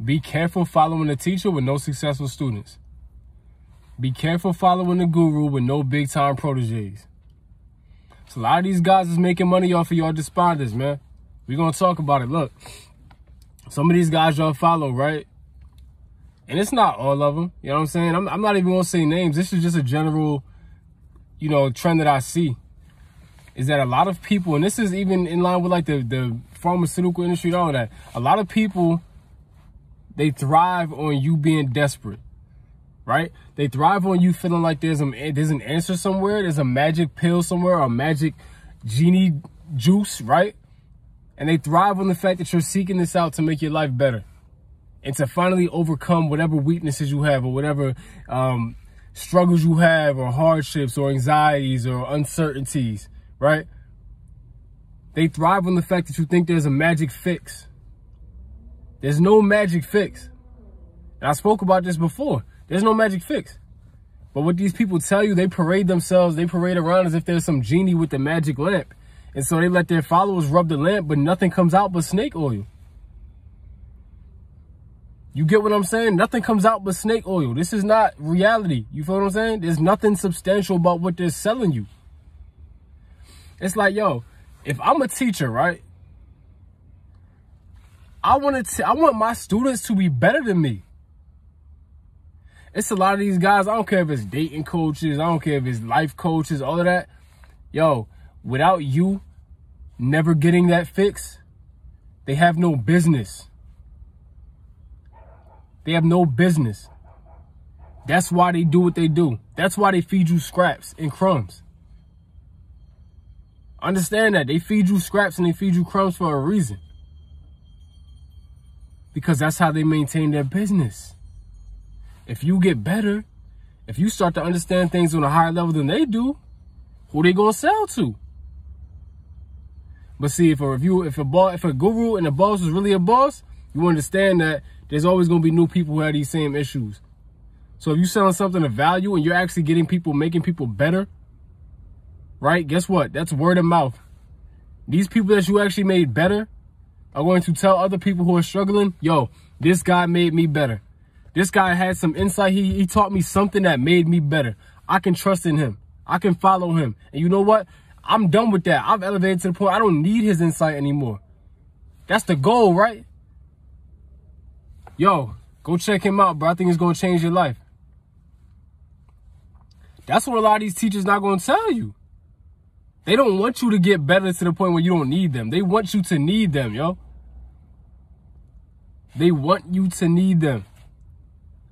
Be careful following the teacher with no successful students. Be careful following the guru with no big-time proteges. So a lot of these guys is making money off of y'all despondence, man. We're going to talk about it. Look, some of these guys y'all follow, right? And it's not all of them. You know what I'm saying? I'm not even going to say names. This is just a general, you know, trend that I see. Is that a lot of people, and this is even in line with like the pharmaceutical industry and all that. A lot of people, they thrive on you being desperate, right? They thrive on you feeling like there's an answer somewhere. There's a magic pill somewhere, or a magic genie juice, right? And they thrive on the fact that you're seeking this out to make your life better and to finally overcome whatever weaknesses you have or whatever struggles you have or hardships or anxieties or uncertainties, right? They thrive on the fact that you think there's a magic fix. There's no magic fix. And I spoke about this before. There's no magic fix. But what these people tell you, they parade around as if there's some genie with the magic lamp. And so they let their followers rub the lamp, but nothing comes out but snake oil. You get what I'm saying? Nothing comes out but snake oil. This is not reality. You feel what I'm saying? There's nothing substantial about what they're selling you. It's like, yo, if I'm a teacher, right? I want my students to be better than me. It's a lot of these guys, I don't care if it's dating coaches, I don't care if it's life coaches, all of that. Yo, without you never getting that fix, they have no business. They have no business. That's why they do what they do. That's why they feed you scraps and crumbs. Understand that. They feed you scraps and they feed you crumbs for a reason. Because that's how they maintain their business. If you get better, if you start to understand things on a higher level than they do, who they gonna sell to? But see, if a guru and a boss is really a boss, you understand that there's always gonna be new people who have these same issues. So if you're selling something of value and you're actually getting people, making people better, right? Guess what? That's word of mouth. These people that you actually made better are going to tell other people who are struggling, yo, this guy made me better. This guy had some insight. He taught me something that made me better. I can trust in him. I can follow him. And you know what? I'm done with that. I've elevated to the point I don't need his insight anymore. That's the goal, right? Yo, go check him out, bro. I think it's going to change your life. That's what a lot of these teachers not going to tell you. They don't want you to get better to the point where you don't need them. They want you to need them, yo. They want you to need them.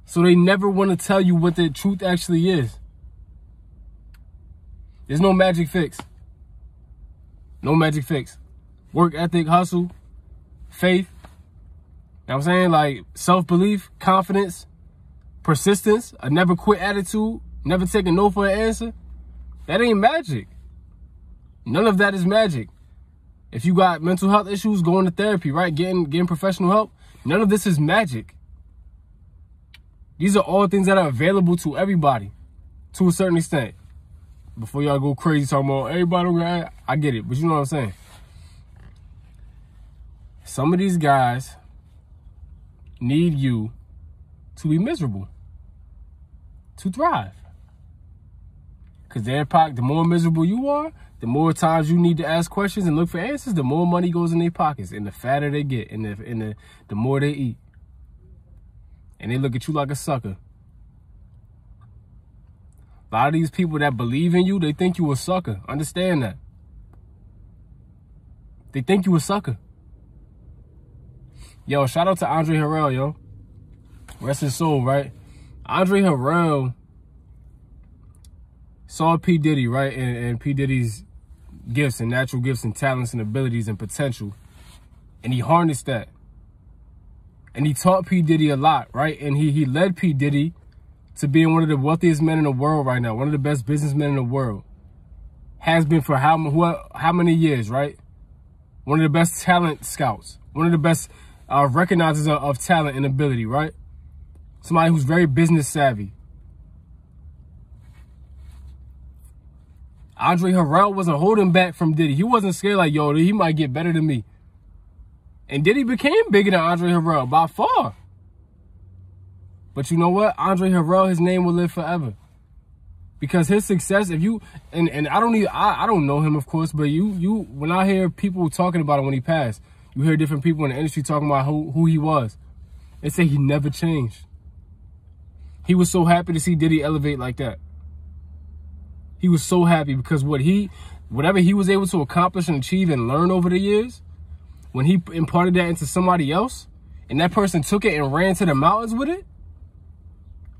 So they never want to tell you what the truth actually is. There's no magic fix. No magic fix. Work ethic, hustle, faith. You know what I'm saying? Like self-belief, confidence, persistence, a never quit attitude, never take a no for an answer. That ain't magic. None of that is magic. If you got mental health issues, going to therapy, right? Getting professional help. None of this is magic. These are all things that are available to everybody to a certain extent. Before y'all go crazy talking about everybody, I get it, but you know what I'm saying. Some of these guys need you to be miserable, to thrive. Because the more miserable you are, the more times you need to ask questions and look for answers, the more money goes in their pockets and the fatter they get and the more they eat. And they look at you like a sucker. A lot of these people that believe in you, they think you a sucker. Understand that. They think you a sucker. Yo, shout out to Andre Harrell, yo. Rest his soul, right? Andre Harrell saw P. Diddy, right? And P. Diddy's gifts and natural gifts and talents and abilities and potential. And he harnessed that. And he taught P. Diddy a lot, right? And he led P. Diddy to being one of the wealthiest men in the world right now. One of the best businessmen in the world. Has been for how many years, right? One of the best talent scouts. One of the best recognizers of talent and ability, right? Somebody who's very business savvy. Andre Harrell wasn't holding back from Diddy. He wasn't scared like, yo, he might get better than me. And Diddy became bigger than Andre Harrell by far. But you know what? Andre Harrell, his name will live forever. Because his success, if you, and I don't know him, of course, but when I hear people talking about him when he passed, you hear different people in the industry talking about who he was. They say he never changed. He was so happy to see Diddy elevate like that. He was so happy because whatever he was able to accomplish and achieve and learn over the years, when he imparted that into somebody else, and that person took it and ran to the mountains with it,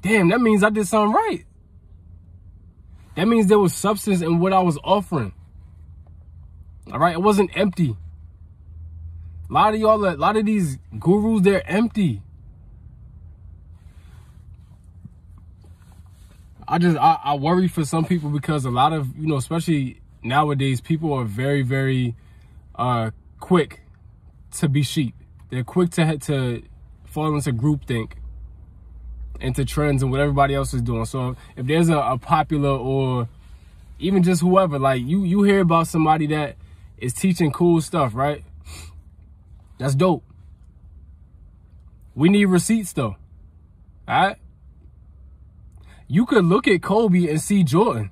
damn, that means I did something right. That means there was substance in what I was offering. All right, it wasn't empty. A lot of these gurus, they're empty. I worry for some people because a lot of, especially nowadays, people are very, very quick to be sheep. They're quick to fall into groupthink, into trends and what everybody else is doing. So if there's a popular or even just whoever, like you hear about somebody that is teaching cool stuff, right? That's dope. We need receipts though. All right? You could look at Kobe and see Jordan.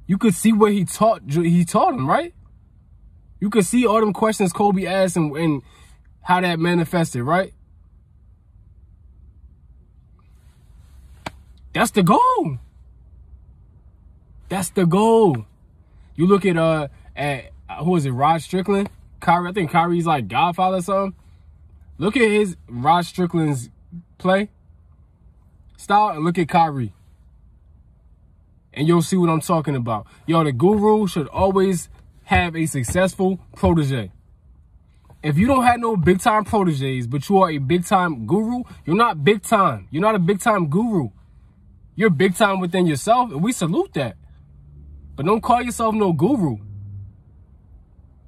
You could see what he taught him, right? You could see all them questions Kobe asked and how that manifested, right? That's the goal. That's the goal. You look at who is it, Rod Strickland? Kyrie, I think Kyrie's like Godfather or something. Look at his Rod Strickland's play style and look at Kyrie. And you'll see what I'm talking about. Yo, the guru should always have a successful protege. If you don't have no big time proteges, but you are a big time guru, you're not big time. You're not a big time guru. You're big time within yourself, and we salute that. But don't call yourself no guru.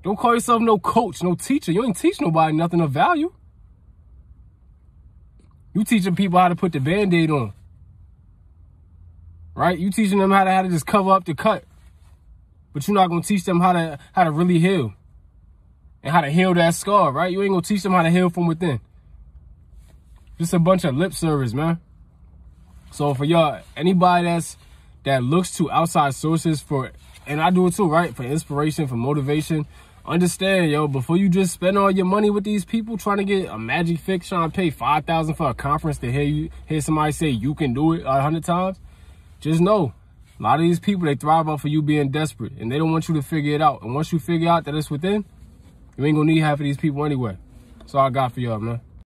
Don't call yourself no coach, no teacher. You ain't teach nobody nothing of value. You teaching people how to put the Band-Aid on. Right? You teaching them how to just cover up the cut. But you're not going to teach them how to really heal. And how to heal that scar, right? You ain't going to teach them how to heal from within. Just a bunch of lip service, man. So for y'all, anybody that looks to outside sources for, and I do it too, right? For inspiration, for motivation, understand, yo, before you just spend all your money with these people trying to get a magic fix, trying to pay $5,000 for a conference to hear somebody say you can do it 100 times, just know, a lot of these people, they thrive off of you being desperate, and they don't want you to figure it out. And once you figure out that it's within, you ain't gonna need half of these people anyway. That's all I got for y'all, man.